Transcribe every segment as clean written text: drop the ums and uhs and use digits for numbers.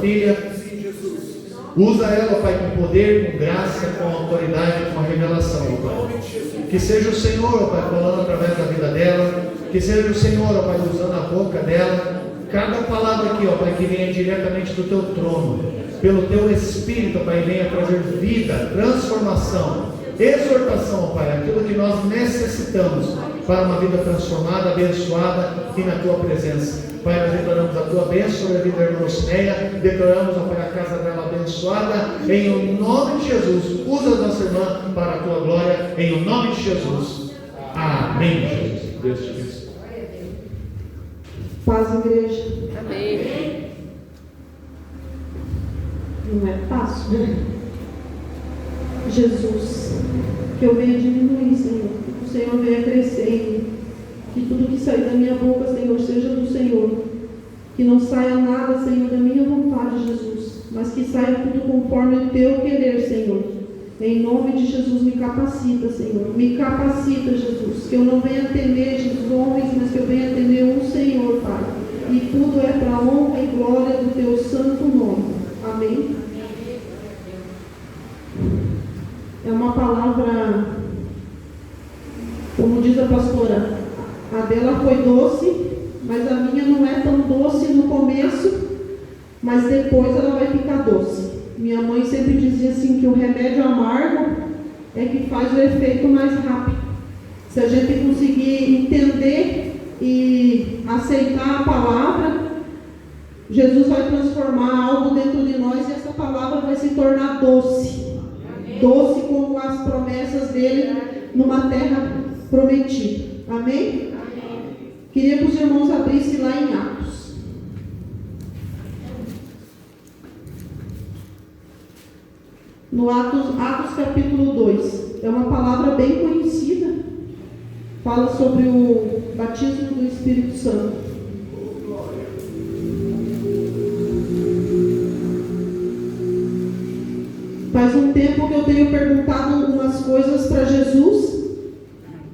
filha. Usa ela, Pai, com poder, com graça, com autoridade, com a revelação, ó Pai. Que seja o Senhor, ó Pai, falando através da vida dela. Que seja o Senhor, ó Pai, usando a boca dela. Cada palavra aqui, ó Pai, que venha diretamente do Teu trono. Pelo Teu Espírito, ó Pai, venha trazer vida, transformação, exortação, ó Pai, aquilo que nós necessitamos para uma vida transformada, abençoada e na Tua presença. Pai, nós declaramos a Tua bênção sobre a vida da irmã Lucinéia, declaramos, ó Pai, a casa dela abençoada, em o nome de Jesus. Usa a nossa irmã para a Tua glória, em o nome de Jesus. Amém, Jesus. Deus te abençoe. Paz, igreja. Amém. Não é fácil, né? Jesus, que eu venha diminuir, Senhor, que o Senhor venha crescer em mim, que tudo que sair da minha boca, Senhor, seja do Senhor, que não saia nada, Senhor, da minha vontade, Jesus, mas que saia tudo conforme o Teu querer, Senhor. Em nome de Jesus, me capacita, Senhor, me capacita, Jesus, que eu não venha temer, Jesus, homens, mas que eu venha temer um Senhor, Pai, e tudo é para a honra e glória do Teu santo nome. Amém? É uma palavra, como diz a pastora, a dela foi doce, mas a minha não é tão doce no começo, mas depois ela vai ficar doce. Minha mãe sempre dizia assim, que o remédio amargo é que faz o efeito mais rápido. Se a gente conseguir entender e aceitar a palavra, Jesus vai transformar algo dentro de nós e essa palavra vai se tornar doce. Doce como as promessas dele numa terra prometida. Amém? Queria que os irmãos abrissem lá em Atos. No Atos capítulo 2. É uma palavra bem conhecida. Fala sobre o batismo do Espírito Santo. Faz um tempo que eu tenho perguntado algumas coisas para Jesus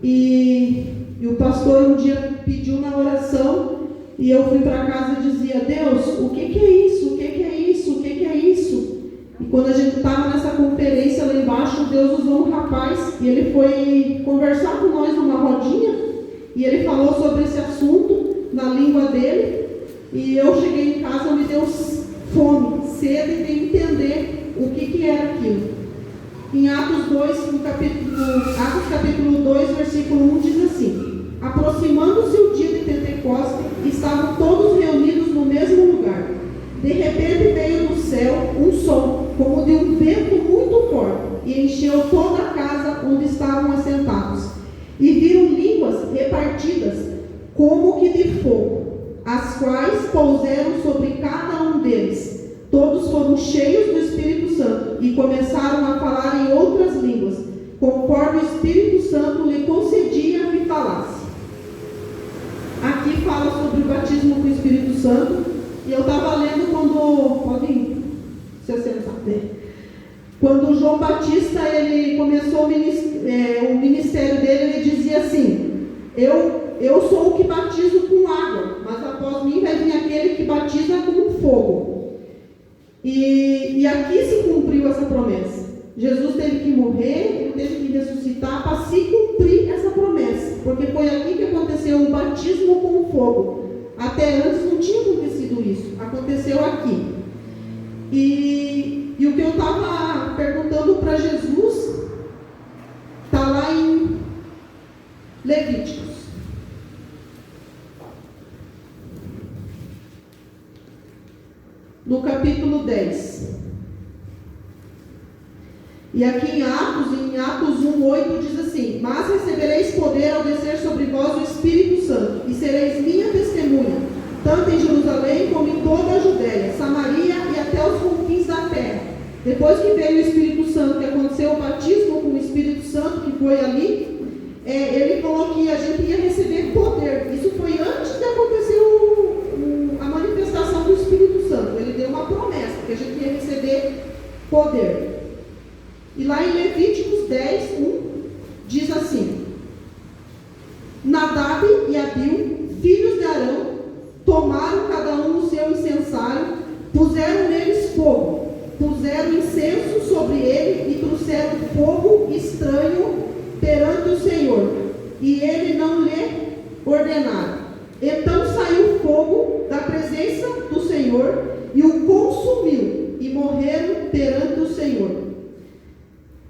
e o pastor um dia pediu na oração e eu fui para casa e dizia: Deus, o que é isso? O que é isso? O que é isso? E quando a gente estava nessa conferência lá embaixo, Deus usou um rapaz e ele foi conversar com nós numa rodinha e ele falou sobre esse assunto na língua dele e eu cheguei em casa, me deu fome, sede de entender o que era aquilo. Em Atos 2, Atos capítulo 2, versículo 1 diz assim: aproximando-se o dia de Pentecostes, estavam todos reunidos no mesmo lugar. De repente veio do céu um som, como de um vento muito forte, e encheu toda a casa onde estavam assentados. E viram línguas repartidas, como que de fogo, as quais pousaram sobre cada um deles. Todos foram cheios do Espírito Santo e começaram a falar em outras línguas, conforme o Espírito Santo lhe concedia que falasse. Aqui fala sobre o batismo com o Espírito Santo, e eu estava lendo quando... Pode se assentar, né? Quando João Batista ele começou o ministério dele, ele dizia assim: eu sou o que batizo com água, mas após mim vai vir aquele que batiza com fogo. E aqui se cumpriu essa promessa. Jesus teve que morrer, ele teve que ressuscitar para se cumprir essa promessa, porque foi aqui que aconteceu o batismo com fogo. Até antes não tinha acontecido isso, aconteceu aqui. E o que eu estava perguntando para Jesus está lá em Levíticos. No capítulo 10. E aqui em Atos 1:8 diz assim: mas recebereis poder ao descer sobre vós o Espírito Santo, e sereis minha testemunha, tanto em Jerusalém como em toda a Judéia, Samaria e até os confins da terra. Depois que veio o Espírito Santo, que aconteceu o batismo com o Espírito Santo, que foi ali, ele falou que a gente ia receber poder. Isso foi antes de acontecer a manifestação do Espírito Santo. Ele deu uma promessa, que a gente ia receber poder. E lá em Levíticos 10:1 diz assim: Nadab e Abiú, filhos de Arão, tomaram cada um o seu incensário, puseram nele fogo. Puseram incenso sobre ele e trouxeram fogo estranho perante o Senhor, e ele não lhe ordenara. Então saiu fogo da presença do Senhor e o consumiu, e morreram perante o Senhor.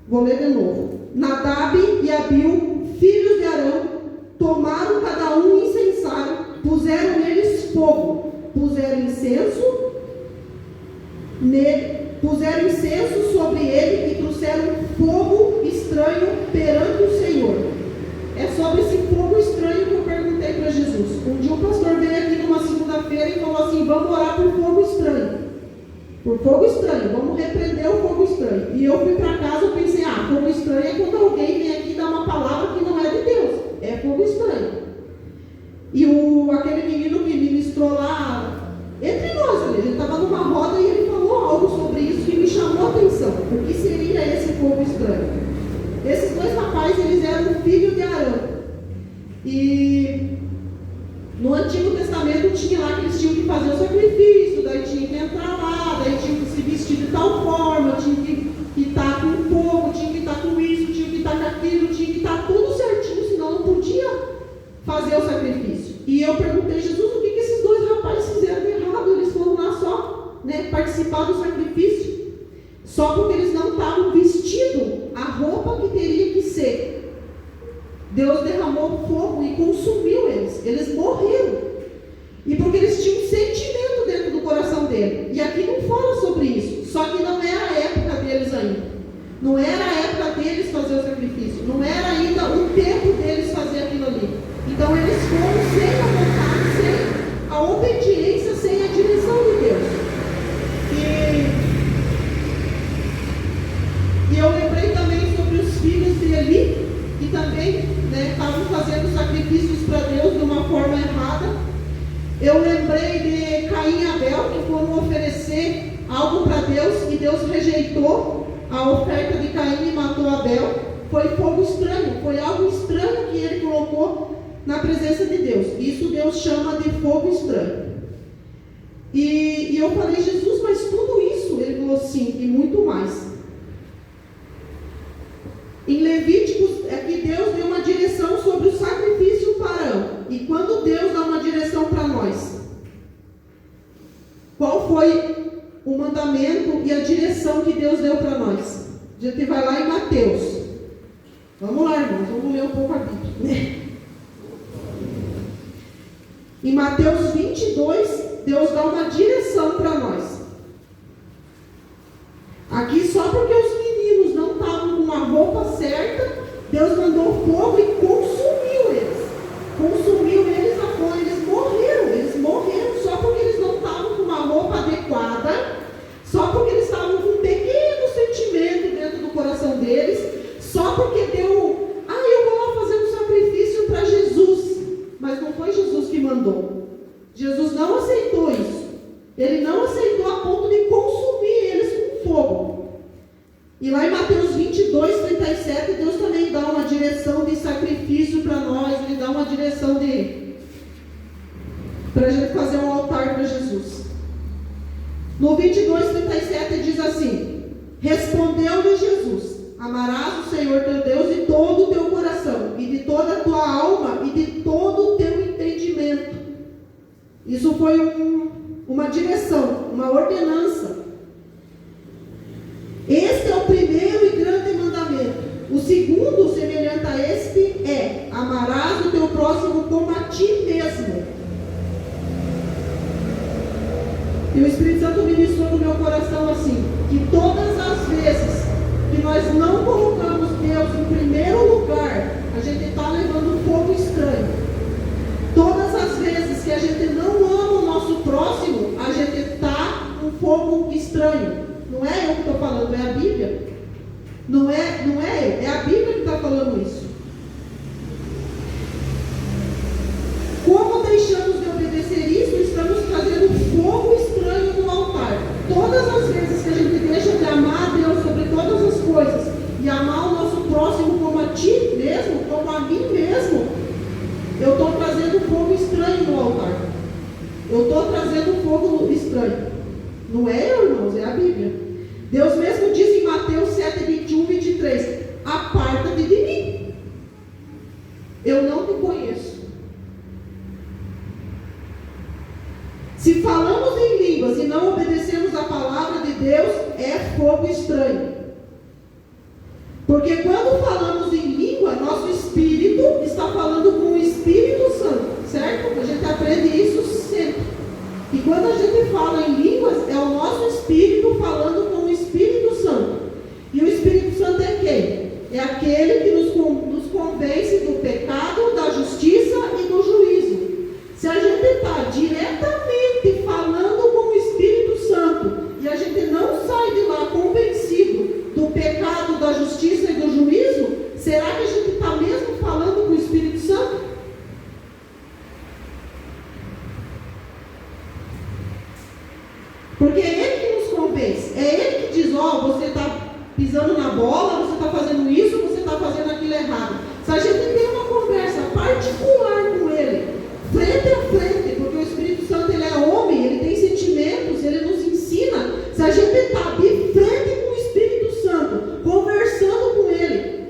Vou ler de novo. Nadab e Abiú, filhos de Arão, tomaram cada um incensário, puseram neles fogo, puseram incenso sobre ele e trouxeram fogo estranho perante o Senhor. É sobre esse fogo estranho que eu perguntei para Jesus. Um dia o pastor veio aqui numa segunda-feira e falou assim: vamos orar por fogo estranho. Por fogo estranho, vamos repreender o fogo estranho. E eu fui para casa e pensei: fogo estranho é quando alguém vem aqui dar uma palavra que não é de Deus. É fogo estranho. E aquele menino que ministrou lá, entre nós ali, a gente estava numa roda e ele falou algo sobre isso que me chamou a atenção. O que seria esse fogo estranho? Esses dois rapazes, eles eram filhos de Arão. E no Antigo Testamento tinha lá que eles tinham que fazer o sacrifício, daí tinha que entrar lá, daí tinha que se vestir de tal forma, tinha que estar com fogo, tinha que estar com isso, tinha que estar com aquilo, tinha que estar tudo certinho, senão não podia fazer o sacrifício. E eu perguntei a Jesus: o que esses dois rapazes fizeram de errado? Eles foram lá só participar do sacrifício, só porque eles não estavam vestindo a roupa que teria que ser. Deus derramou fogo e consumiu eles. Eles morreram. E porque eles tinham um sentimento dentro do coração dele. E aqui não fala sobre isso. Só que não era a época deles ainda. Não era a época deles fazer o sacrifício. Não era ainda o tempo deles fazer aquilo ali. Então eles foram sem a vontade, sem a obediência, sem a direção de Deus. E eu lembrei também sobre os filhos de Eli, que também estavam fazendo sacrifícios para Deus de uma forma errada. Eu lembrei de Caim e Abel, que foram oferecer algo para Deus e Deus rejeitou a oferta de Caim e matou Abel. Foi fogo estranho, foi algo estranho que ele colocou na presença de Deus. Isso Deus chama de fogo estranho. E eu falei: Jesus, mas tudo isso? Ele falou: sim, e muito mais. Em Levíticos, aqui Deus deu uma direção sobre o sacrifício para Arão. E quando Deus dá uma direção para nós, qual foi o mandamento e a direção que Deus deu para nós? A gente vai lá em Mateus. Vamos lá, irmãos, vamos ler um pouco a Bíblia. Em Mateus 22, Deus dá uma direção para nós. Aqui só porque os meninos não estavam com uma roupa certa, Deus mandou fogo e consumiu eles. Consumiu eles a fome, eles morreram só porque eles não estavam com uma roupa adequada, só porque eles estavam com um pequeno sentimento dentro do coração deles, só porque eu vou lá fazer um sacrifício para Jesus. Mas não foi Jesus que mandou. Jesus não aceitou isso. Ele não aceitou a ponto de consumir eles com fogo. E lá em Mateus 22, 37, Deus também dá uma direção de sacrifício para nós. Ele dá uma direção para a gente fazer um altar para Jesus. No 22, 37 diz assim: respondeu-lhe Jesus: amarás o Senhor teu Deus de todo o teu coração, e de toda a tua alma, e de todo o teu entendimento. Isso foi uma direção, uma ordenança. Este é o primeiro e grande mandamento. O segundo, semelhante a este, é: amarás o teu próximo como a ti mesmo. E o Espírito Santo ministrou no meu coração assim: que todas as vezes que nós não colocamos Deus em primeiro lugar, a gente está levando um fogo estranho. Todas as vezes que a gente não ama o nosso próximo, a gente está com um fogo estranho. Não é eu que estou falando, é a Bíblia. Não é eu, é a Bíblia que está falando isso. Como deixamos de obedecer isso, estamos trazendo fogo estranho no altar. Todas as vezes que a gente deixa de amar a Deus sobre todas as coisas e amar o nosso próximo como a ti mesmo, como a mim mesmo, eu estou trazendo fogo estranho no altar. Eu estou trazendo fogo estranho. Não é eu, irmãos, irmãos? É a Bíblia. Deus mesmo diz em Mateus 7, 21, 23: aparta-te de mim, eu não te conheço. Se falamos em línguas e não obedecemos a palavra de Deus, é fogo estranho. Porque quando falamos em língua, nosso espírito está falando com o Espírito Santo, certo? A gente aprende isso sempre. E quando a gente fala em línguas, é o nosso espírito falando com o Espírito Santo. E o Espírito Santo é quem? É aquele que nos convence do pecado, da justiça e do juízo. Se a gente está diretamente falando com o Espírito Santo e a gente não sai de lá convencido do pecado, da justiça e do juízo, será que a gente está mesmo falando com o Espírito Santo? Porque é Ele que nos convence, é Ele que diz: ó, você está pisando na bola, você está fazendo isso, você está fazendo aquilo errado. Se a gente tem uma conversa particular com Ele, frente a frente, porque o Espírito Santo, ele é homem, ele tem sentimentos, ele nos ensina. Se a gente está de frente com o Espírito Santo, conversando com ele,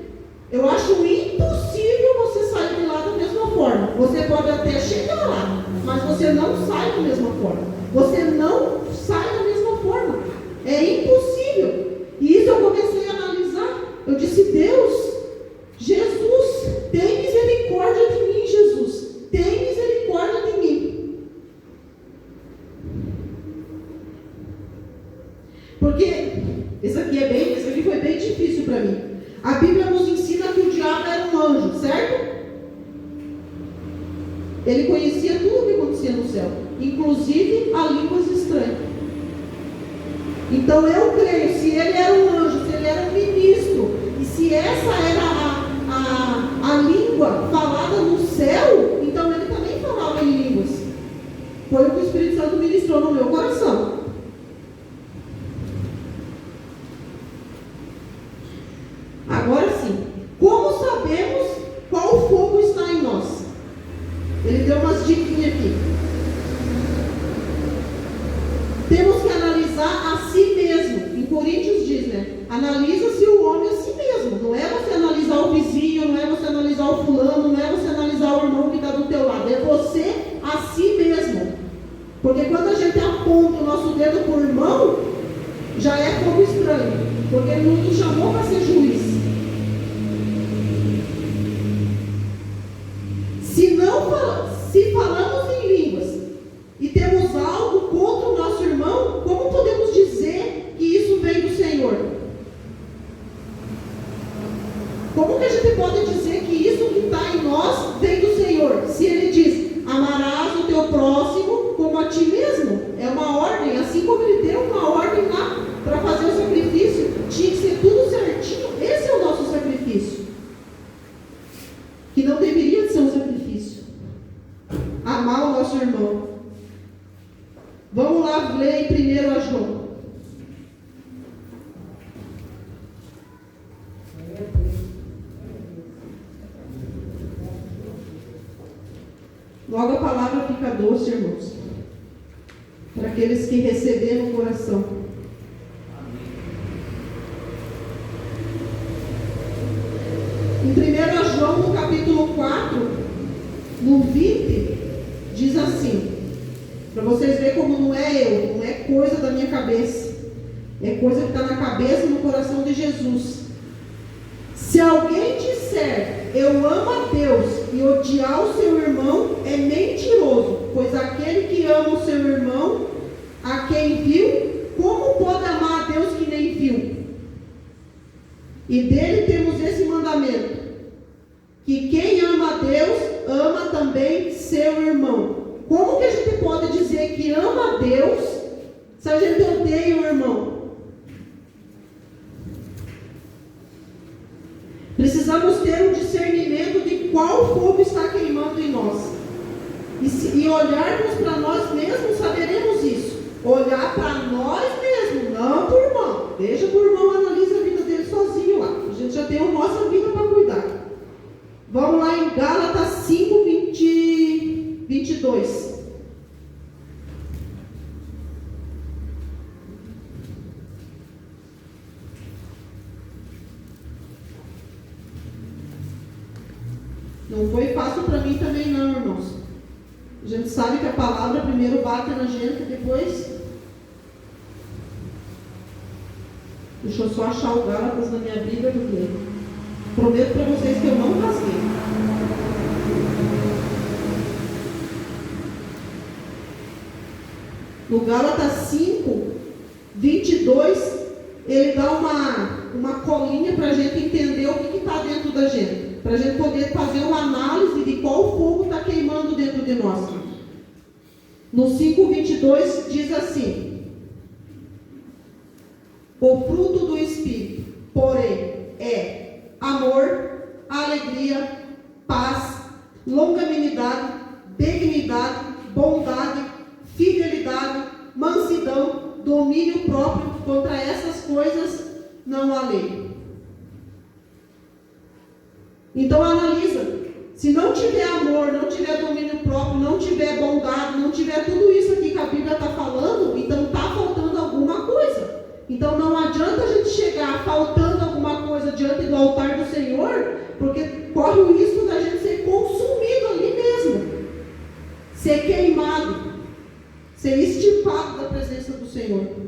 eu acho impossível você sair de lá da mesma forma. Você pode até chegar lá, mas você não sai da mesma forma. Você não sai da mesma forma. É impossível. E isso eu comecei a analisar. Eu disse: Deus, Jesus, tem misericórdia de mim, Jesus. Tem misericórdia de mim. Porque isso aqui foi bem difícil para mim. A Bíblia nos ensina que o diabo era um anjo, certo? Ele conhecia tudo o que acontecia no céu, inclusive a línguas estranhas. Então eu creio, se ele era um anjo, se ele era um ministro, e se essa era a língua falada no céu, então ele também falava em línguas. Foi o que o Espírito Santo ministrou no meu coração. Agora sim, como sabemos qual fogo está em nós? Ele deu umas diquinhas aqui. Temos que analisar a si mesmo. Em Coríntios diz, né? Analisa-se o homem a si mesmo. Não é você analisar o vizinho, não é você analisar o fulano, não é você analisar o irmão que está do teu lado. É você a si mesmo. Porque quando a gente aponta o nosso dedo para o irmão, já é fogo estranho. Porque ele não nos chamou para ser juiz. Se falamos em línguas e temos algo contra o nosso irmão, como podemos dizer que isso vem do Senhor? Como que a gente pode dizer que isso que está em nós vem do Senhor? Se ele diz: amarás o teu próximo como a ti mesmo. É uma ordem, assim como ele deu uma ordem lá para fazer o sacrifício, tinha que ser tudo certinho. Esse é o nosso sacrifício, que não deveria ser um sacrifício. Amar o nosso irmão. Vamos lá ler em 1 João. Logo a palavra fica doce, irmãos, para aqueles que receberam no coração. Em 1 João, no capítulo 4, no 20, diz assim, para vocês verem como não é eu, não é coisa da minha cabeça, é coisa que está na cabeça e no coração de Jesus. Se alguém disser: eu amo a Deus, e odiar o seu irmão, é mentiroso, pois aquele que ama o seu irmão, a quem viu, como pode amar a Deus que nem viu? E dele temos esse mandamento, que quem ama a Deus, ama também seu irmão. Como que a gente pode dizer que ama a Deus, se a gente odeia o irmão? Precisamos ter um discernimento de qual fogo está queimando em nós. E olharmos para nós mesmos, saberemos isso. Olhar para nós mesmos, não para o irmão. Deixa que o irmão analise a vida dele sozinho lá. A gente já tem a nossa vida para cuidar. Vamos lá em Gálatas 5, 22. Não foi fácil para mim também não, irmãos. A gente sabe que a palavra primeiro bate na gente, depois... Deixa eu só achar o Gálatas na minha Bíblia, porque prometo para vocês que eu não rasguei. No Gálatas 5, 22, ele dá uma colinha para a gente entender o que está dentro da gente. Para a gente poder fazer uma análise de qual fogo está queimando dentro de nós. No 5:22 diz assim: o fruto do Espírito, porém, é amor, alegria, paz, longanimidade, benignidade, bondade, fidelidade, mansidão, domínio próprio. Contra essas coisas não há lei. Então analisa. Se não tiver amor, não tiver domínio próprio, não tiver bondade, não tiver tudo isso aqui que a Bíblia está falando, então está faltando alguma coisa. Então não adianta a gente chegar faltando alguma coisa diante do altar do Senhor, porque corre o risco da gente ser consumido ali mesmo, ser queimado, ser estipado da presença do Senhor.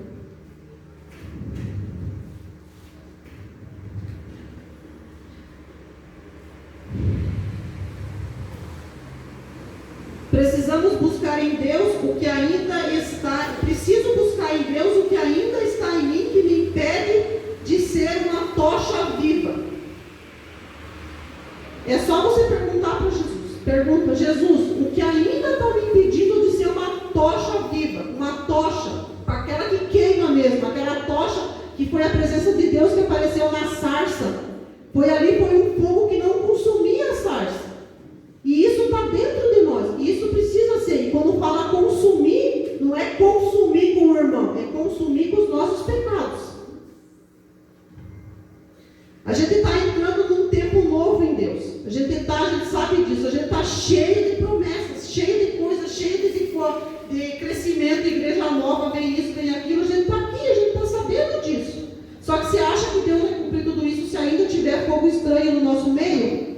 Precisamos buscar em Deus o que ainda está, preciso buscar em Deus o que ainda está em mim, que me impede de ser uma tocha viva. É só você perguntar para Jesus. Pergunta: Jesus, o que ainda está me impedindo de ser uma tocha viva? Uma tocha, aquela que queima mesmo, aquela tocha que foi a presença de Deus que apareceu na sarça. Foi um fogo que não consumia a sarça. E isso está dentro de nós, e isso precisa ser. E quando fala consumir, não é consumir com o irmão, é consumir com os nossos pecados. A gente está entrando num tempo novo em Deus. A gente sabe disso, a gente está cheio de promessas, cheio de coisas, cheio de crescimento, de igreja nova, vem isso, vem aquilo. A gente está aqui, a gente está sabendo disso. Só que você acha que Deus vai cumprir tudo isso se ainda tiver fogo estranho no nosso meio?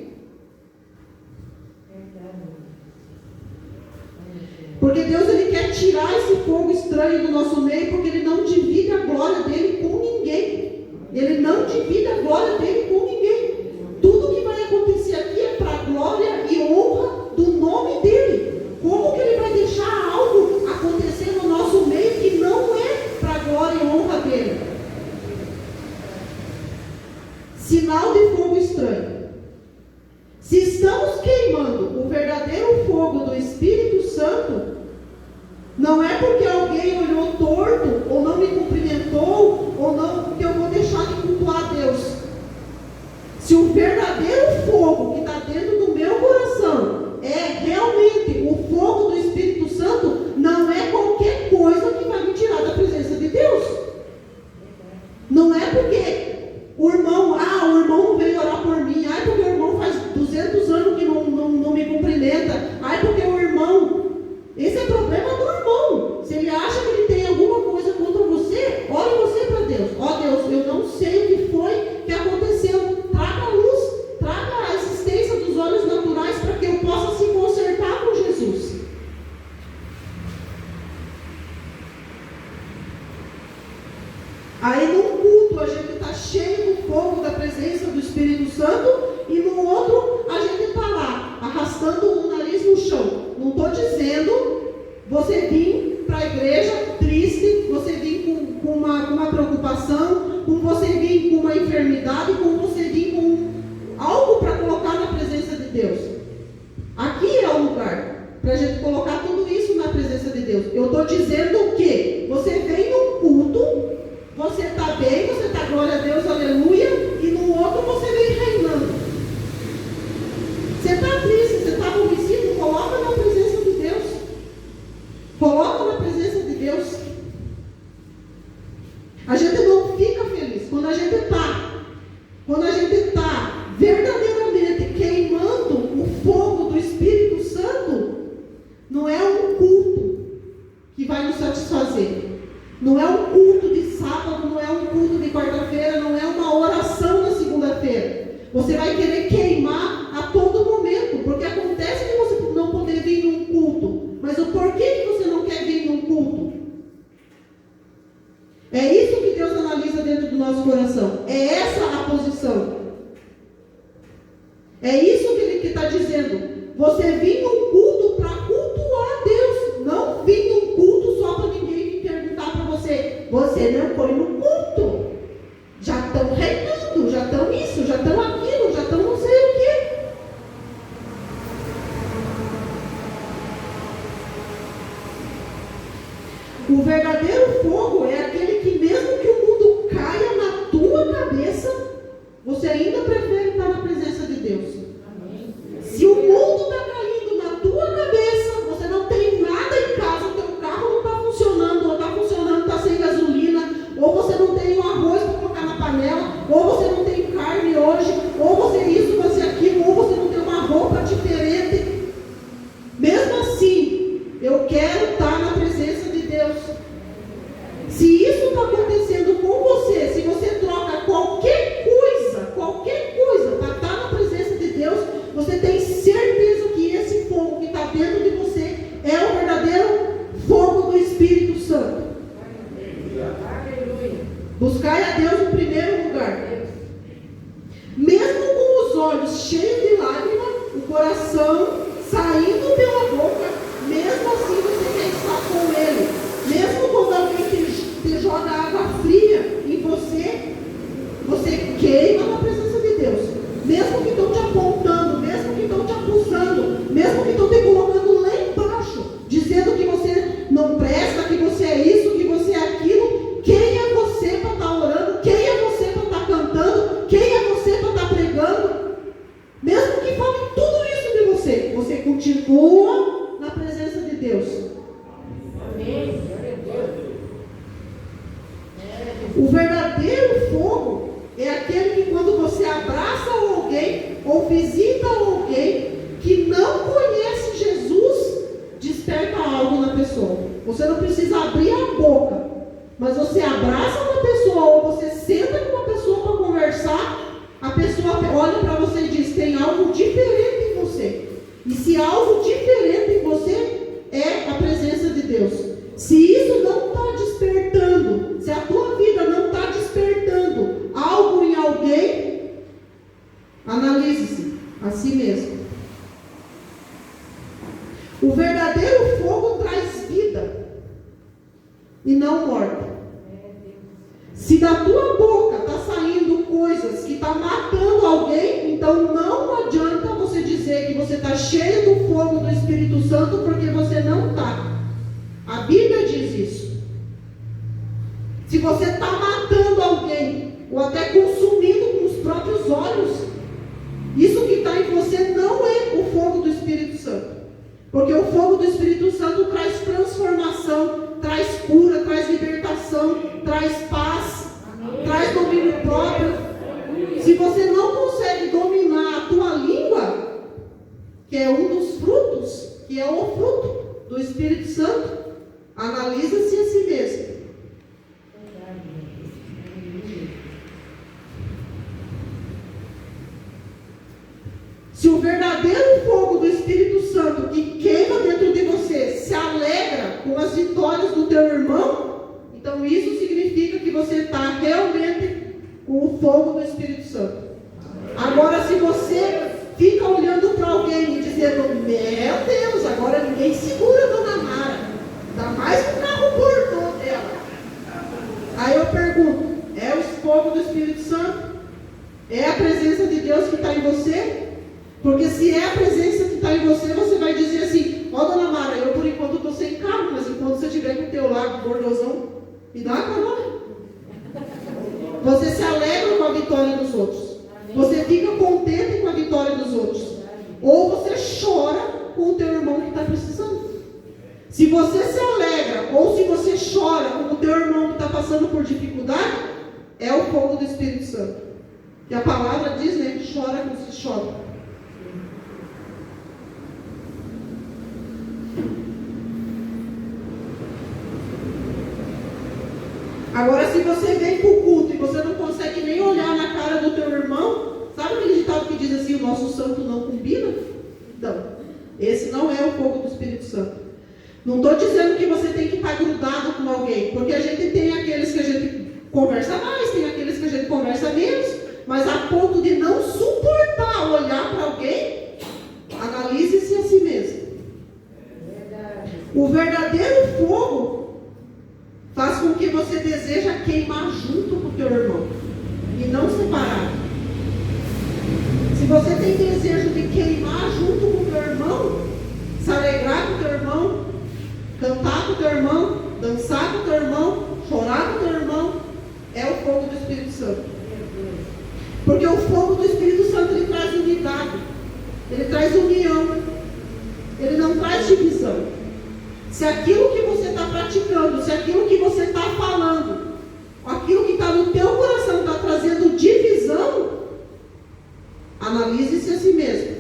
Porque Deus, ele quer tirar esse fogo estranho do nosso meio, porque ele não divide a glória dele com ninguém. Ele não divide a glória dele com ninguém. Tudo que vai acontecer aqui é para a glória e honra do nome dele. Como que ele vai deixar algo acontecer no nosso meio que não é para a glória e honra dele? Sinal de fogo estranho. Se estamos queimando o verdadeiro fogo do Espírito Santo, não é porque alguém olhou torto, ou não me cumprimentou, ou não, que eu vou deixar de cultuar a Deus. Se o verdadeiro fogo que está dentro do meu coração é realmente o fogo do Espírito Santo, não é qualquer coisa que vai me tirar da presença de Deus. Não é porque o irmão não veio orar por mim, porque o irmão faz 200 anos que não me cumprimenta, porque o irmão, esse é problema do irmão. Se ele acha que ele tem alguma coisa contra você, ore você para Deus. Deus, eu não sei o que foi que aconteceu, traga a luz, traga a existência dos olhos naturais para que eu possa se consertar com Jesus. Aí num culto a gente está cheio do fogo da presença do Espírito Santo, e no outro a gente está lá, arrastando o nariz no chão. Não estou dizendo você vir para a igreja triste, você vir com uma preocupação, com você vir com uma enfermidade, com você vir com algo para colocar na presença de Deus. Aqui é o lugar para a gente colocar tudo isso na presença de Deus. Eu estou dizendo que você vem num culto, você está bem, você está glória a Deus, aleluia, e no outro você vem reinando. Você está triste, você está aborrecido, coloca na presença de Deus. Coloca na presença de Deus. A gente não fica feliz quando a gente está verdadeiramente queimando o fogo do Espírito Santo. Não é um culto que vai nos satisfazer. Não é um culto de sábado, não é um culto de quarta-feira, não é uma oração na segunda-feira. Você vai querer queimar a todo momento, É isso que Deus analisa dentro do nosso coração. É essa a posição. É isso que Ele está dizendo. Você vir num culto para cultuar a Deus. Não vir num culto só para ninguém vir perguntar para você. Você não foi no culto. Já estão reinando, já estão isso, já estão aquilo, já estão não sei o quê. O verdadeiro fogo é aquele que mesmo que o mundo caia na tua cabeça, você ainda prefere estar na presença de Deus. Amém. Se o mundo está caindo na tua cabeça, você não tem nada em casa, o teu carro não está funcionando, ou está funcionando, está sem gasolina, ou você não tem um arroz para colocar na panela, ou você não tem carne hoje, ou você isso, você aquilo, ou você não tem uma roupa diferente. Mesmo assim, eu quero estar na presença de Deus. Se isso está acontecendo com você, se você troca qualquer coisa para estar na presença de Deus, você tem certeza que esse fogo que está dentro de você é o verdadeiro fogo do Espírito Santo. Buscai a Deus em primeiro lugar. Mesmo com os olhos cheios de lágrimas, o coração saindo pela boca, mesmo assim você quer estar com Ele. Mesmo quando alguém te joga água fria em você, você queima na presença de Deus. Mesmo que estão te apontando, mesmo que estão te acusando, mesmo que estão te colocando lá embaixo, dizendo que você não presta, que você é isso, que você é aquilo. Quem é você para estar orando? Quem é você para estar cantando? Quem é você para estar pregando? Mesmo que fale tudo isso de você, você continua na presença de Deus. Amém. O verdadeiro fogo é aquele que quando você abraça alguém ou visita alguém que não conhece Jesus, desperta algo na pessoa. Você não precisa abrir a boca, mas você abraça uma pessoa ou você senta com uma pessoa para conversar, a pessoa olha para você e diz: tem algo diferente em você. E se algo diferente em você é a presença de Deus. Se isso não está despertando, se a tua vida não está despertando algo em alguém, analise-se a si mesmo. O verdadeiro fogo traz vida e não morte. Se da tua boca está saindo coisas que estão matando alguém, então não adianta você dizer que você está cheio do fogo do Espírito Santo, porque você não está. A Bíblia diz isso. Se você está matando alguém, ou até consumindo com os próprios olhos, isso que está em você não é o fogo do Espírito Santo. Porque o fogo do Espírito Santo traz transformação, traz cura, traz libertação, traz paz, traz domínio próprio. Se você não consegue dominar a tua língua, que é um dos frutos, que é o fruto do Espírito Santo, analisa-se a si mesmo. Se o verdadeiro fogo do Espírito Santo que queima dentro de você se alegra com as vitórias do teu irmão, então isso significa que você está realmente com o fogo do Espírito Santo. Agora, se você fica olhando para alguém e dizendo: meu Deus, agora ninguém segura a Dona Mara, ainda mais com o carro portão dela. Aí eu pergunto: é o fogo do Espírito Santo? É a presença de Deus que está em você? Porque se é a presença que está em você, você vai dizer assim: ó, Dona Mara, eu por enquanto estou sem carro, mas enquanto você estiver com o teu lado gordosão, me dá uma carona. Você se alegra com a vitória dos outros. Você fica contente com a vitória dos outros. Ou você chora com o teu irmão que está precisando. Se você se alegra ou se você chora com o teu irmão que está passando por dificuldade, é o fogo do Espírito Santo. E a palavra diz, né, que chora com se chora. Agora, se você vem para o culto e você não consegue nem olhar na cara do teu irmão, sabe aquele ditado que diz assim: o nosso santo não combina? Então, esse não é o fogo do Espírito Santo. Não estou dizendo que você tem que estar grudado com alguém, porque a gente tem aqueles que a gente conversa mais, tem aqueles que a gente conversa menos, mas a ponto de não suportar olhar para alguém, analise-se a si mesmo. O verdadeiro fogo faz com que você deseja queimar junto com o teu irmão e não separar. Se você tem desejo de queimar junto com o teu irmão, se alegrar com o teu irmão, cantar com o teu irmão, dançar com o teu irmão, chorar com o teu irmão, é o fogo do Espírito Santo. Porque o fogo do Espírito Santo, ele traz unidade, ele traz união, ele não traz divisão. Se aquilo que você está praticando, se aquilo que você está falando, aquilo que está no teu coração está trazendo divisão, analise-se a si mesmo.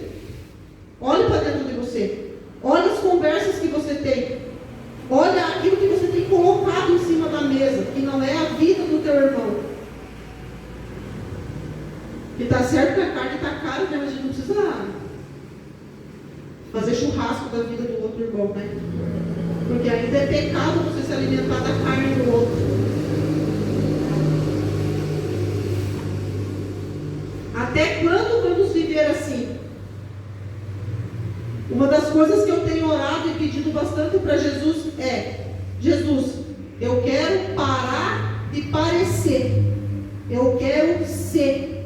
Olhe para dentro de você. Olhe as conversas que você tem. Olha aquilo que você tem colocado em cima da mesa, que não é a vida do teu irmão. Que está certo que a carne está cara, né? Mas a gente não precisa fazer churrasco da vida do outro irmão, né? Porque ainda é pecado você se alimentar da carne do outro. Até quando vamos viver assim? Uma das coisas que eu tenho orado e pedido bastante para Jesus é: Jesus, eu quero parar de parecer, eu quero ser,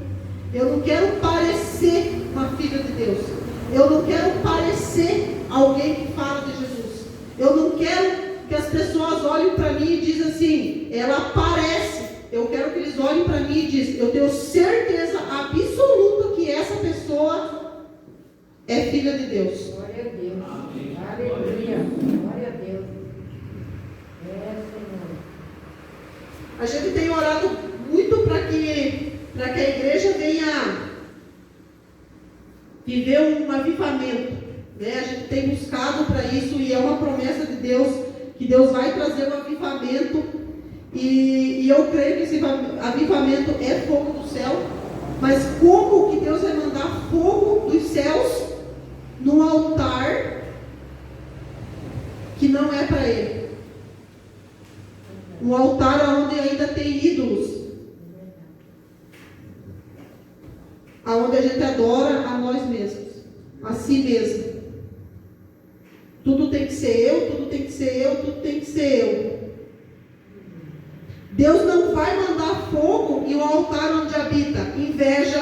eu não quero parecer uma filha de Deus, eu não quero parecer alguém que fala de Jesus, eu não quero que as pessoas olhem para mim e dizem assim, ela parece. Eu quero que eles olhem para mim e dizem, eu tenho certeza absoluta que essa pessoa é filha de Deus. Glória a Deus. Amém. Aleluia. Glória a Deus. Senhor. A gente tem orado muito para que a igreja venha viver um avivamento, né? A gente tem buscado para isso e é uma promessa de Deus, que Deus vai trazer um avivamento. E eu creio que esse avivamento é fogo do céu, mas como que Deus vai mandar fogo dos céus num altar que não é para Ele? Um altar onde ainda tem ídolos, onde a gente adora a nós mesmos, a si mesmo. Tudo tem que ser eu, tudo tem que ser eu, tudo tem que ser eu. Deus não vai mandar fogo em um altar onde habita inveja,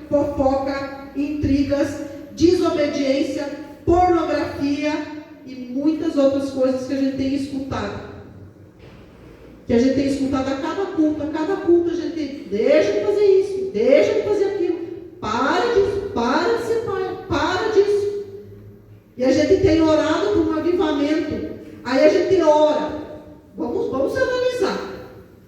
fofoca, intrigas, desobediência, pornografia e muitas outras coisas que a gente tem escutado. Que a gente tem escutado a cada culto a gente tem, deixa de fazer isso, deixa de fazer aquilo, para disso, para de ser pai, para disso. E a gente tem orado por um avivamento. Aí a gente ora, vamos analisar.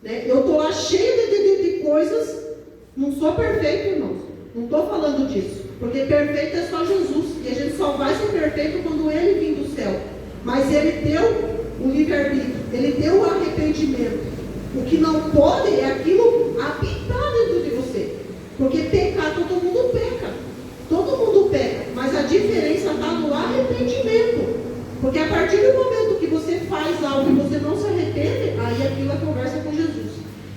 Né? Eu estou lá cheio de coisas, não sou perfeito, irmãos, não estou falando disso, porque perfeito é só Jesus, e a gente só vai ser perfeito quando Ele vir do céu, mas Ele deu o livre-arbítrio, Ele deu o arrependimento. O que não pode é aquilo habitar dentro de você, porque pecar, todo mundo peca, mas a diferença está no arrependimento, porque a partir do momento que você faz algo e você não se arrepende, aí aquilo é conversa com Jesus.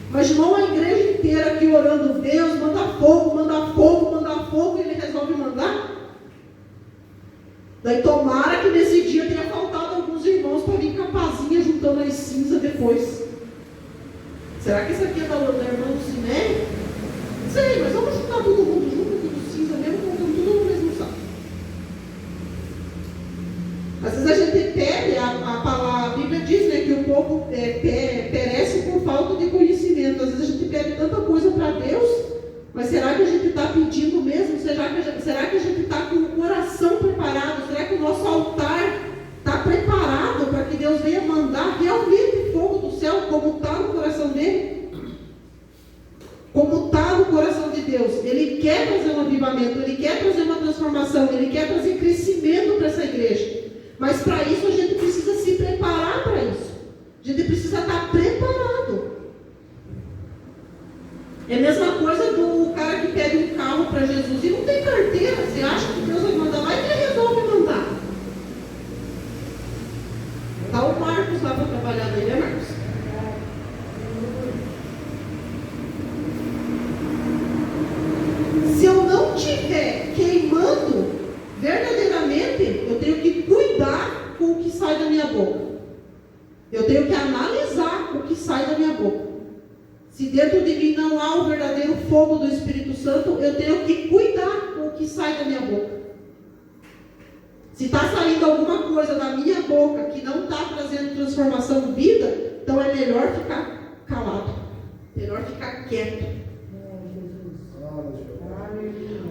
Mas não a igreja inteira aqui orando, Deus, manda fogo, e Ele resolve mandar. Daí tomara que nesse dia tenha faltado alguns irmãos para vir com a pazinha juntando as cinzas depois. Será que isso aqui é da irmã do Ciné? Não sei, mas vamos juntar todo mundo junto, tudo cinza mesmo, colocando tudo no mesmo saco. Às vezes a gente pede, a Bíblia diz, né, que o povo perece por falta de conhecimento. Às vezes a gente pede tanta coisa para Deus, mas será que a gente está pedindo mesmo? Será que a gente está com o coração preparado? Será que o nosso altar está preparado para que Deus venha mandar realmente fogo do céu, como está no coração dele? Como está no coração de Deus? Ele quer trazer um avivamento, Ele quer trazer uma transformação, Ele quer trazer crescimento para essa igreja. Mas para isso a gente precisa se preparar para isso. A gente precisa estar preparado. É a mesma coisa do cara que pede um carro para Jesus e não tem carteira. Você acha que Deus vai mandar lá e Ele resolve mandar. Está o Marcos lá para trabalhar dele, né, Marcos? Se dentro de mim não há o verdadeiro fogo do Espírito Santo, eu tenho que cuidar com o que sai da minha boca. Se está saindo alguma coisa da minha boca que não está trazendo transformação de vida, então é melhor ficar calado, melhor ficar quieto.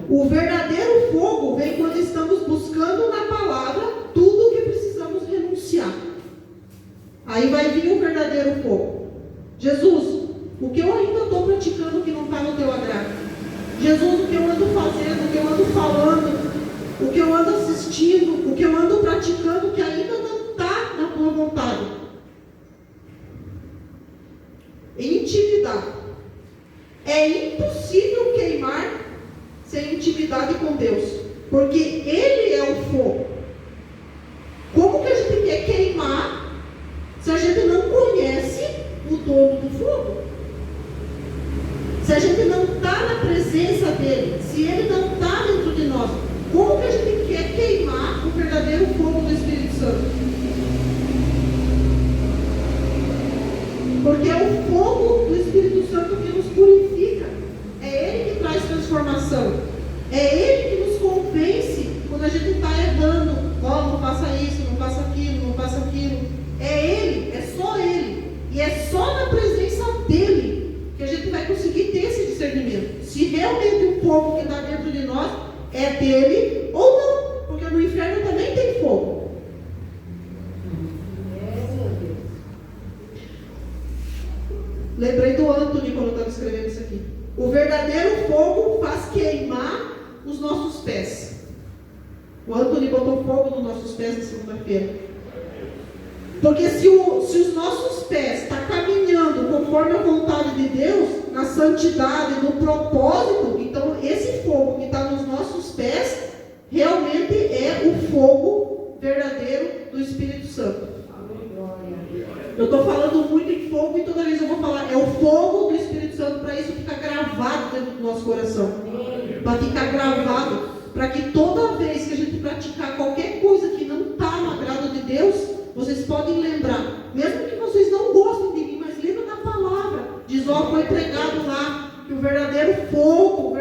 O verdadeiro fogo vem quando estamos buscando na palavra tudo o que precisamos renunciar. Aí vai vir o verdadeiro fogo. Jesus, o que eu ainda estou praticando que não está no teu agrado? Jesus, o que eu ando fazendo, o que eu ando falando, o que eu ando assistindo, o que eu ando praticando que ainda não está na tua vontade. Intimidade. É impossível queimar sem intimidade com Deus, porque Ele é o fogo. Como que a gente quer queimar se a gente não conhece o dono do fogo? Se a gente não está na presença dEle, se Ele não está dentro de nós, como que a gente quer queimar o verdadeiro fogo do Espírito Santo? Porque é o fogo do Espírito Santo que nos purifica. É Ele que traz transformação. É Ele que nos convence quando a gente está errando. Não faça isso, não faça aquilo, não faça aquilo. É Ele, é só Ele. E é só na presença dEle que a gente vai conseguir ter esse discernimento. Se realmente o fogo que está dentro de nós é dele ou não. Porque no inferno também tem fogo. Lembrei do Anthony quando eu estava escrevendo isso aqui. O verdadeiro fogo faz queimar os nossos pés. O Anthony botou fogo nos nossos pés na segunda-feira. Porque se os nossos pés estão caminhando conforme a vontade de Deus, na santidade, no propósito, então esse fogo que está nos nossos pés realmente é o fogo verdadeiro do Espírito Santo. Eu estou falando muito em fogo e toda vez eu vou falar, é o fogo do Espírito Santo, para isso ficar gravado dentro do nosso coração. Para ficar gravado, para que toda vez que a gente praticar qualquer coisa que não está no agrado de Deus, vocês podem lembrar, mesmo que vocês não gostem de mim, mas lembra da palavra. Diz, foi pregado lá, que o verdadeiro fogo,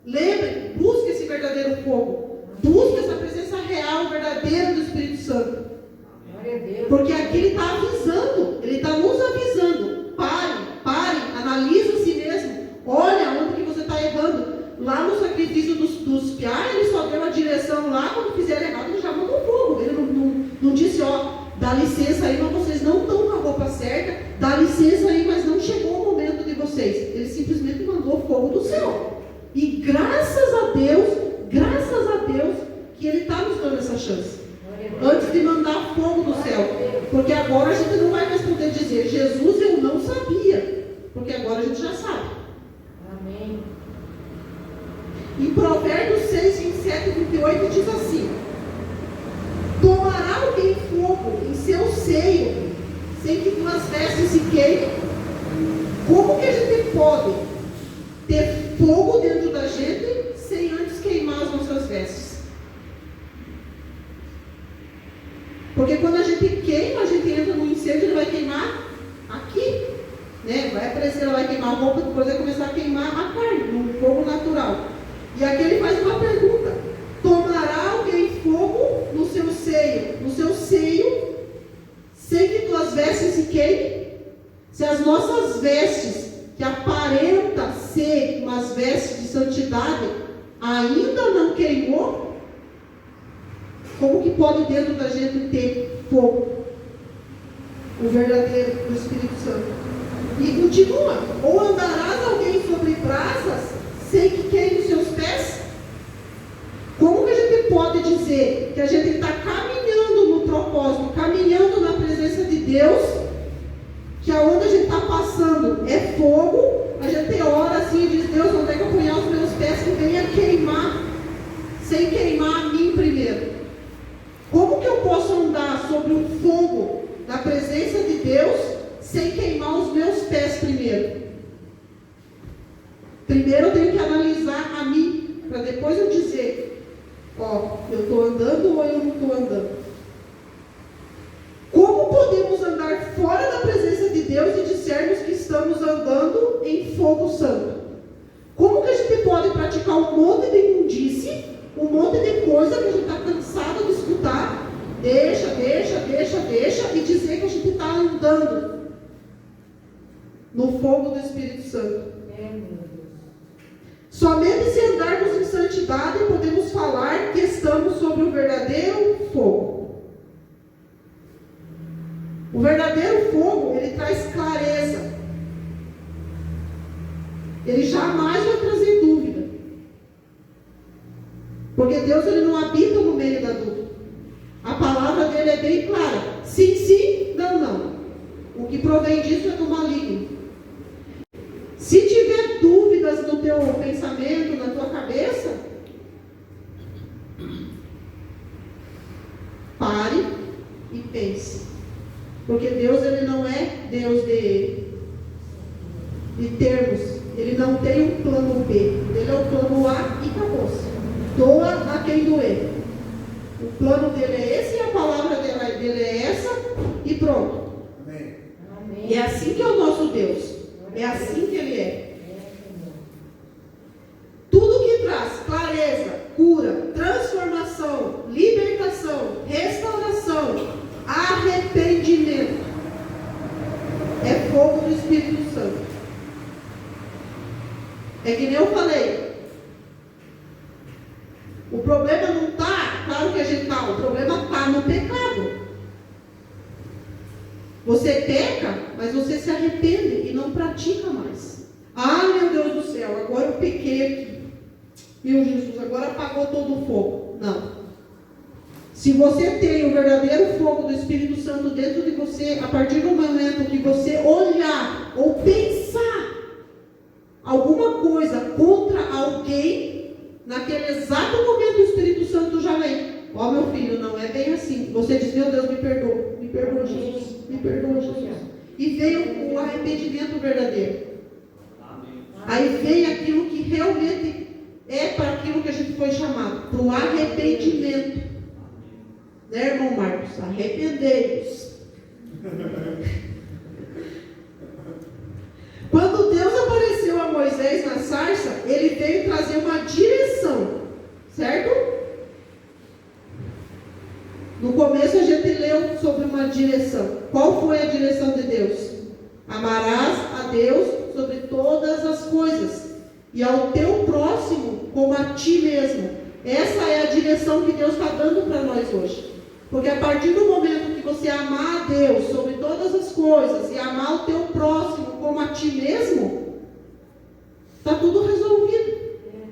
lembre, busque esse verdadeiro fogo, busque essa presença real, verdadeira do Espírito Santo. Porque aqui ele está avisando, ele está nos avisando. Pare, analise a si mesmo. Olha onde que você está errando. Lá no sacrifício dos piá, ele só deu a direção lá, quando fizeram errado, ele já mandou fogo. Ele não disse, dá licença aí, mas vocês não estão com a roupa certa, dá licença aí, mas não chegou o momento de vocês. Ele simplesmente mandou fogo do céu. E graças a Deus, que ele está nos dando essa chance. Antes de mandar fogo do céu. Porque agora a gente não vai mais poder dizer, Jesus, eu não sabia. Porque agora a gente já sabe. Amém. Em Provérbios 6, 27 e 28 diz assim: tomará alguém fogo em seu seio, sem que tuas vestes se queimem? Como que a gente pode ter fogo dentro da gente sem antes queimar as nossas vestes? Porque quando a gente queima, a gente entra no incêndio, ele vai queimar aqui, né? Vai aparecer, vai queimar a roupa, depois vai começar a queimar a carne, no fogo natural. E aqui ele faz uma pergunta: tomará alguém fogo no seu seio, sem que tuas vestes se queimem? Se as nossas vestes, que aparenta ser umas vestes de santidade, ainda não queimou, como que pode dentro da gente ter fogo? O verdadeiro do Espírito Santo. E continua: ou andarás alguém sobre brasas sem que queime os seus pés? Como que a gente pode dizer que a gente está caminhando no propósito, caminhando na presença de Deus, que aonde a gente está passando é fogo, a gente ora assim e diz, Deus, onde é que eu ponho os meus pés que venha queimar, sem queimar a mim primeiro? Como que eu posso andar sobre o fogo da presença de Deus sem queimar os meus pés primeiro? Primeiro eu tenho que analisar a mim, para depois eu dizer, eu estou andando ou eu não estou andando? Como podemos andar fora da presença de Deus e dissermos que estamos fogo santo. Como que a gente pode praticar um monte de imundície, um monte de coisa que a gente está cansado de escutar, deixa, e dizer que a gente está andando no fogo do Espírito Santo? Somente se andarmos em santidade podemos falar que estamos sobre o verdadeiro fogo. O verdadeiro fogo, ele traz clareza. Ele jamais vai trazer dúvida. Porque Deus, ele não habita no meio da dúvida. A palavra dele é bem clara. Sim, sim, não, não. O que provém disso é do maligno. Se tiver dúvidas no teu pensamento, na tua cabeça, pare e pense. Porque Deus, ele não é Deus de termos. Ele não tem um plano B. Ele é o plano A e acabou-se. Doa a quem doer. O plano dele é esse e a palavra dele é essa e pronto. Amém. E é assim que é o nosso Deus. É assim que ele é. Tudo que traz clareza, cura, transformação, libertação, restauração, arrependimento é fogo do Espírito Santo. É que nem eu falei. O problema não está, claro que a gente está, o problema está no pecado. Você peca, mas você se arrepende e não pratica mais. Ah, meu Deus do céu, agora eu pequei aqui. Meu Jesus, agora apagou todo o fogo. Não. Se você tem o verdadeiro fogo do Espírito Santo dentro de você, a partir do momento que você olhar ou pensar alguma coisa contra alguém, naquele exato momento o Espírito Santo já vem. Ó, meu filho, não é bem assim. Você diz, meu Deus, me perdoa, Jesus, me perdoa, Jesus. E veio o arrependimento verdadeiro. Aí vem aquilo que realmente é para aquilo que a gente foi chamado, para o arrependimento. Né, irmão Marcos? Arrependei-vos. Quando Deus apareceu a Moisés na sarça, ele veio trazer uma direção, certo? No começo a gente leu sobre uma direção. Qual foi a direção de Deus? Amarás a Deus sobre todas as coisas e ao teu próximo como a ti mesmo. Essa é a direção que Deus está dando para nós hoje. Porque a partir do momento que você amar a Deus sobre todas as coisas e amar o teu próximo como a ti mesmo, está tudo resolvido.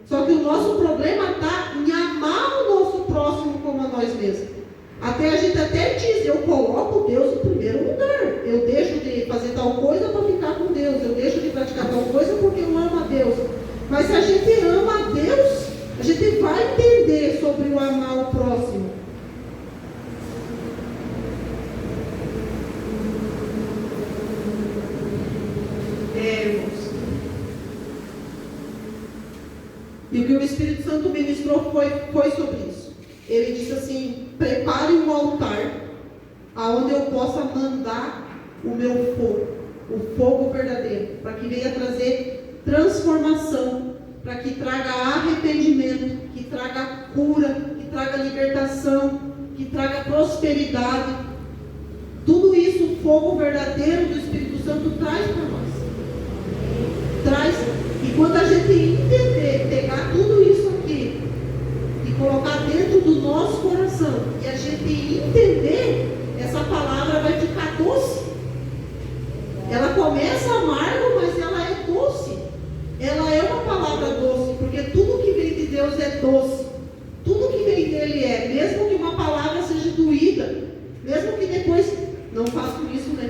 Só que o nosso problema está em amar o nosso próximo como a nós mesmos. Até a gente até diz, eu coloco Deus em primeiro lugar. Eu deixo de fazer tal coisa para ficar com Deus. Eu deixo de praticar tal coisa porque eu amo a Deus. Mas se a gente ama a Deus, a gente vai entender sobre o amar o próximo. E o que o Espírito Santo ministrou foi sobre isso. Ele disse assim, prepare um altar aonde eu possa mandar o meu fogo, o fogo verdadeiro, para que venha trazer transformação, para que traga arrependimento, que traga cura, que traga libertação, que traga prosperidade. Tudo isso o fogo verdadeiro do Espírito Santo traz para nós. Traz. E quando a gente entender, pegar tudo isso aqui e colocar dentro do nosso coração, e a gente entender, essa palavra vai ficar doce. Ela começa amarga, mas ela é doce. Ela é uma palavra doce, porque tudo que vem de Deus é doce. Tudo que vem dele é, mesmo que uma palavra seja doída, mesmo que depois, não façam isso, né?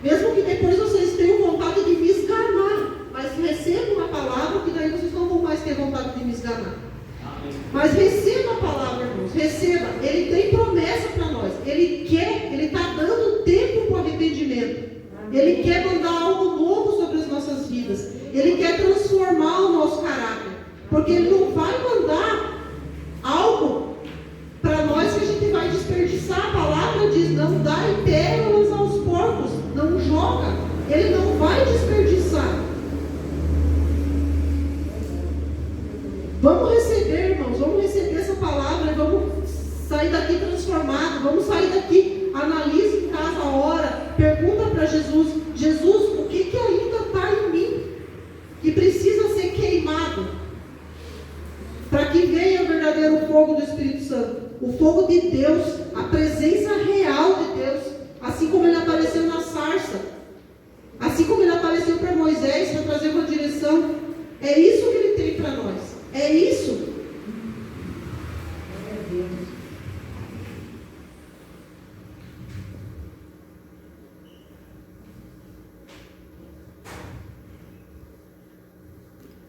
Mesmo que depois vocês tenham vontade de me esganar, mas recebam a palavra, que daí vocês não vão mais ter vontade de me esganar. Mas receba a palavra, irmãos, receba. Ele tem promessa para nós. Ele está dando tempo para o arrependimento. Ele quer mandar algo novo sobre as nossas vidas. Ele quer transformar o nosso caráter. Porque Ele não vai mandar algo para nós que a gente vai desperdiçar. A palavra diz, não dai pérolas aos porcos. Não joga. Ele não vai desperdiçar. sair daqui transformado, vamos sair daqui, analise em casa a hora, pergunta para Jesus, Jesus, o que ainda está em mim, que precisa ser queimado, para que venha o verdadeiro fogo do Espírito Santo, o fogo de Deus, a presença real de Deus, assim como ele apareceu na sarça, assim como ele apareceu para Moisés, para trazer uma direção. É isso que ele tem para nós, é isso.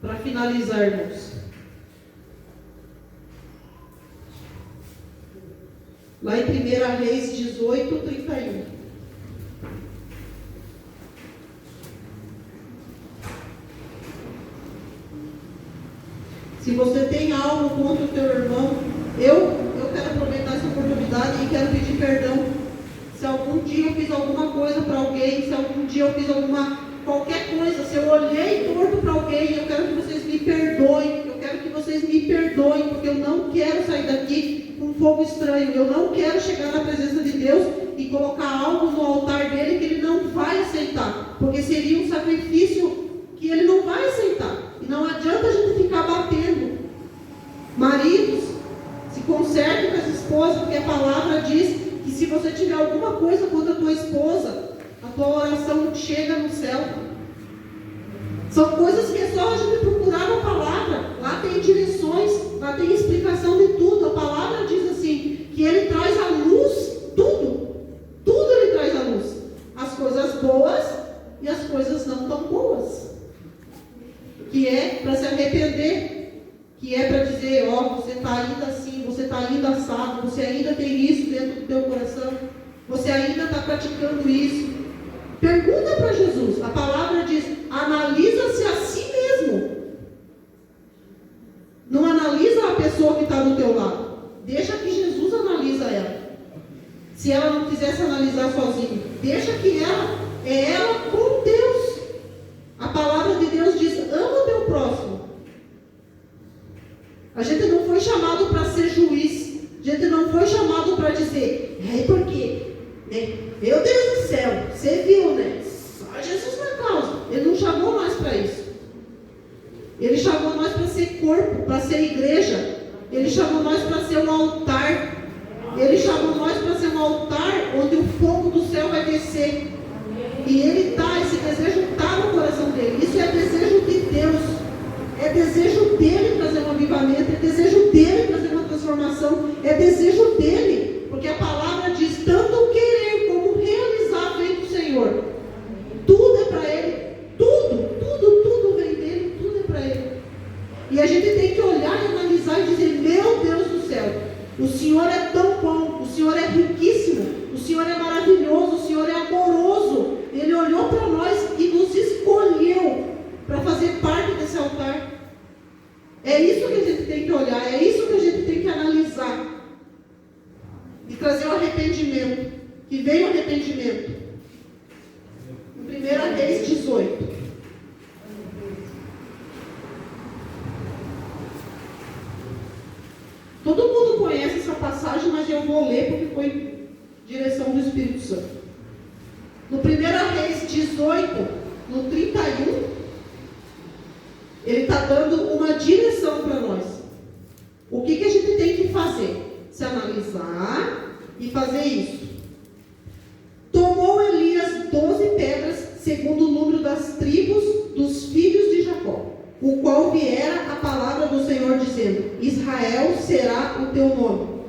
Para finalizar, irmãos, lá em 1 Reis 18:31. Se você tem algo contra o teu irmão, eu quero aproveitar essa oportunidade e quero pedir perdão. Se algum dia eu fiz alguma coisa para alguém, se algum dia eu fiz qualquer coisa, se eu olhei torto para alguém, eu quero que vocês me perdoem, porque eu não quero sair daqui com fogo estranho, eu não quero chegar na presença de Deus e colocar algo no altar dele que ele não vai aceitar, porque seria um sacrifício que ele não vai aceitar, e não adianta a gente ficar batendo. Maridos, se consertem com as esposas, porque a palavra diz que se você tiver alguma coisa contra a tua esposa, a tua oração chega no céu. São coisas que é só a gente procurar na palavra. Lá tem direções, lá tem explicação de tudo. A palavra diz assim, que ele traz à luz tudo. Tudo ele traz à luz. As coisas boas e as coisas não tão boas. Que é para se arrepender. Que é para dizer, você está ainda assim, você está ainda assado, você ainda tem isso dentro do teu coração. Você ainda está praticando isso. Pergunta para Jesus. A palavra diz, analisa-se a si mesmo. Não analisa a pessoa que está do teu lado. Deixa que Jesus analisa ela. Se ela não quisesse analisar sozinha, deixa que ela com Deus. A palavra de Deus diz, ama o teu próximo. A gente não foi chamado para ser juiz. A gente não foi chamado para dizer, por quê? Meu Deus do céu, você viu, né? Só Jesus na causa. Ele não chamou nós para isso. Ele chamou nós para ser corpo, para ser igreja. Ele chamou nós para ser um altar. Ele chamou nós para ser um altar onde o fogo do céu vai descer. E esse desejo está no coração dele. Isso é desejo de Deus. É desejo dele trazer um avivamento. É desejo dele trazer uma transformação. É desejo dele. Porque a palavra diz, tanto querer como realizar vem do Senhor. Tudo é para ele. Tudo vem dele. Tudo é para ele. E a gente tem que olhar e analisar e dizer, meu Deus do céu, o Senhor é tão bom, o Senhor é riquíssimo, o Senhor é maravilhoso, o Senhor é amoroso. Ele olhou para nós e nos escolheu para fazer parte desse altar. É isso que a gente tem que olhar, é isso que a gente tem que analisar. E trazer o arrependimento. Que venha o arrependimento. No 1 Reis 18. Todo mundo conhece essa passagem, mas eu vou ler porque foi direção do Espírito Santo. No 1 Reis 18, no 31, ele está dando uma direção para nós. O que a gente tem que fazer? Se analisar e fazer isso. Tomou Elias 12 pedras, segundo o número das tribos dos filhos de Jacó, o qual viera a palavra do Senhor, dizendo, Israel será o teu nome.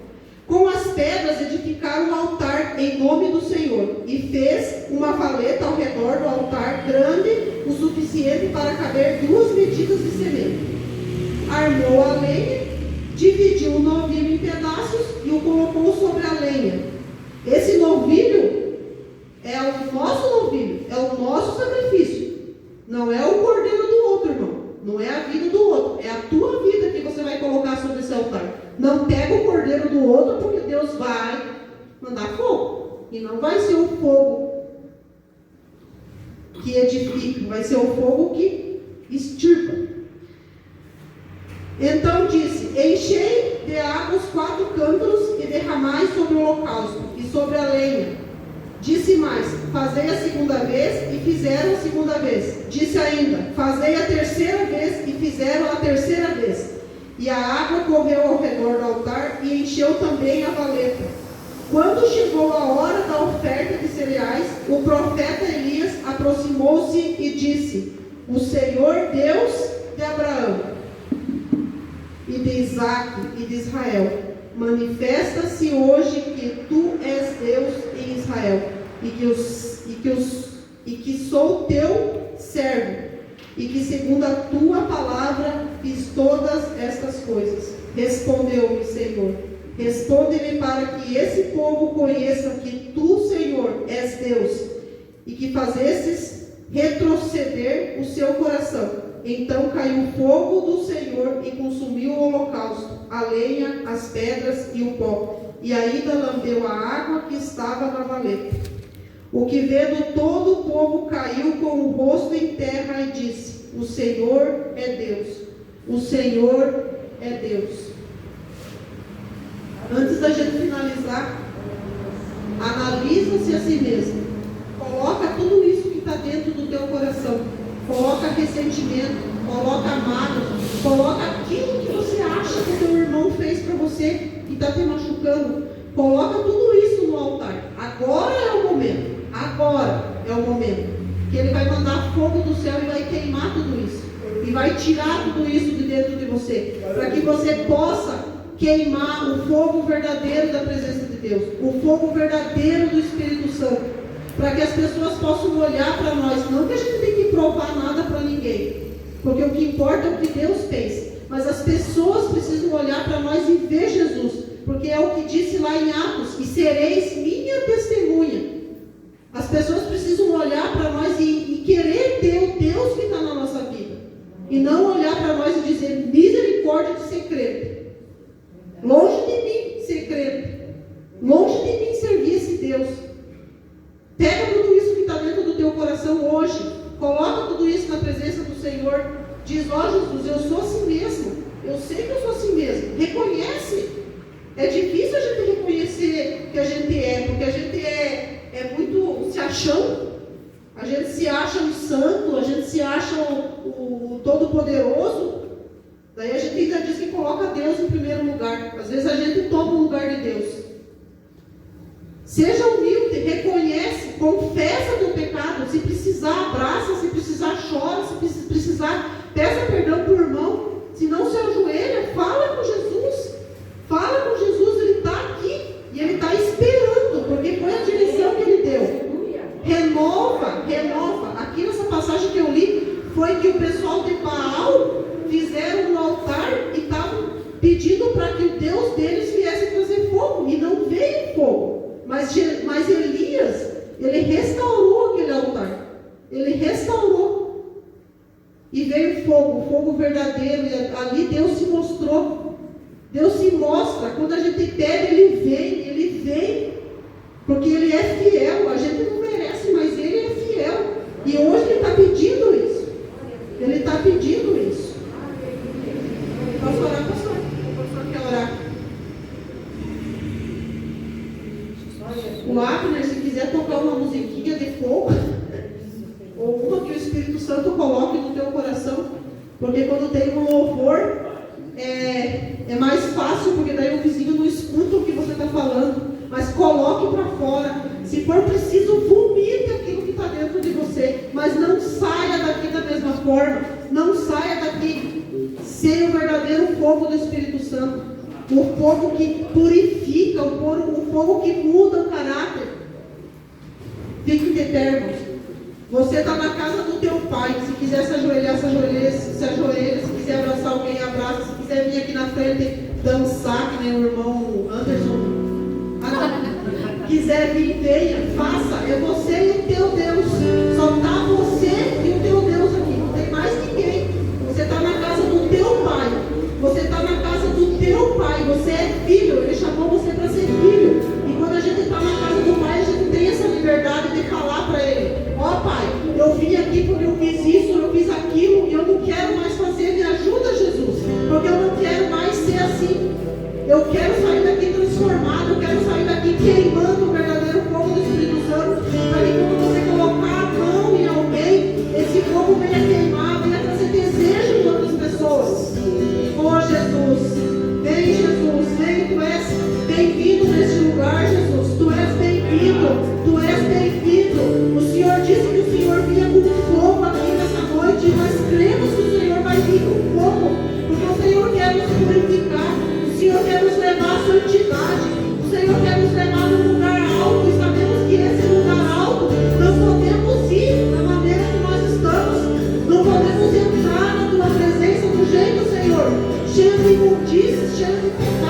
Com as pedras edificaram um altar em nome do Senhor, e fez uma valeta ao redor do altar, grande o suficiente para caber 2 medidas de semente. Armou a lenha, dividiu o novilho em pedaços e o colocou sobre a lenha. Esse novilho é o nosso novilho, é o nosso sacrifício. Não é o cordeiro do outro, irmão. Não é a vida do outro, é a tua vida que você vai colocar sobre esse altar. Não pega o cordeiro do outro, porque Deus vai mandar fogo. E não vai ser o fogo que edifica, vai ser o fogo que extirpa. Então disse, enchei de água os 4 cântaros e derramei derramai sobre o holocausto e sobre a lenha. Disse mais: fazei a segunda vez, e fizeram a segunda vez. Disse ainda: fazei a terceira vez, e fizeram a terceira vez. E a água correu ao redor do altar e encheu também a valeta. Quando chegou a hora da oferta de cereais, o profeta Elias aproximou-se e disse: o Senhor Deus de Abraão, e de Isaque e de Israel, manifesta-se hoje que tu és Deus em Israel, e que sou teu servo, e que segundo a tua palavra fiz todas estas coisas. Respondeu-me, Senhor: responde-me para que esse povo conheça que tu, Senhor, és Deus, e que fazesses retroceder o seu coração. Então caiu fogo do Senhor e consumiu o holocausto, a lenha, as pedras e o pó, e ainda lambeu a água que estava na valeta. O que vendo todo o povo caiu com o rosto em terra e disse: o Senhor é Deus, o Senhor é Deus. Antes da gente finalizar, analisa-se a si mesmo. Coloca tudo isso que está dentro do teu coração. Coloca ressentimento, coloca mágoa, coloca aquilo que você acha que teu irmão fez para você e está te machucando. Coloca tudo isso no altar. Agora é o momento. Agora é o momento. Que Ele vai mandar fogo do céu e vai queimar tudo isso. E vai tirar tudo isso de dentro de você. Para que você possa queimar o fogo verdadeiro da presença de Deus. O fogo verdadeiro do Espírito Santo. Para que as pessoas possam olhar para nós. Não que a gente tem que provar nada para ninguém. Porque o que importa é o que Deus fez. Mas as pessoas precisam olhar para nós e ver Jesus. Porque é o que disse lá em Atos: e sereis minha testemunha. As pessoas precisam olhar para nós e querer ter o Deus que está na nossa vida. E não olhar para nós e dizer: misericórdia de ser crente. Longe de mim ser crente. Longe de mim servir esse Deus. Pega tudo isso que está dentro do teu coração hoje. Coloca tudo isso na presença do Senhor. Diz: ó Jesus, eu sou assim mesmo. Eu sei que eu sou assim mesmo. Reconhece. É difícil a gente reconhecer que a gente é, porque a gente é muito se achando. A gente se acha um santo, a gente se acha o todo-poderoso. Daí a gente ainda diz que coloca Deus em primeiro lugar. Às vezes a gente toma o lugar de Deus. Seja humilde, reconhece, confessa teu pecado. Se precisar, abraça, se precisar, chora, se precisar, peça perdão para o irmão. Se não se ajoelha, fala com Jesus. Fala com Jesus, Ele está aqui. E Ele está esperando, porque foi a direção que Ele deu. Renova. Aqui nessa passagem que eu li, foi que o pessoal de Baal fizeram no altar e estavam pedindo para que o Deus deles viesse trazer fogo. E não veio fogo. Mas Elias, ele restaurou aquele altar. Ele restaurou. E veio fogo verdadeiro. E ali Deus se mostrou. Deus se mostra. Quando a gente pede, Ele vem. Porque Ele é fiel. A gente não merece, mas Ele é fiel. E hoje Ele está pedindo isso. Ele está pedindo isso. Posso orar, pastor? O pastor quer orar? O Abner, se quiser tocar uma musiquinha de fogo, ou uma que o Espírito Santo coloque no teu coração, porque quando tem um louvor, é mais fácil, porque daí o vizinho não escuta o que você está falando, mas coloque para fora. Se for preciso, vomite aquilo que está dentro de você, mas não saia daqui da mesma forma, não saia daqui sem o verdadeiro fogo do Espírito Santo. O fogo que purifica, o fogo que muda o caráter. Fique de pé, irmãos. Você está na casa do teu pai. Se quiser se ajoelhar, se ajoelha. Se quiser abraçar alguém, abraça. Se quiser vir aqui na frente dançar, que nem o irmão Anderson. Quiser vir, venha, faça. É você e o teu Deus. Só está você e o teu Deus aqui. Não tem mais ninguém. Você está na casa do teu pai. Você está na casa do teu pai. Você é filho. Ele chamou você para ser filho. E quando a gente está na casa do pai, a gente tem essa liberdade de falar para ele: ó pai, eu vim aqui porque eu fiz isso, eu fiz aquilo, e eu não quero mais fazer. Me ajuda, Jesus. Porque eu não quero mais ser assim. Eu quero sair daqui transformado. Eu quero cheios de imundícias, cheios de pecado.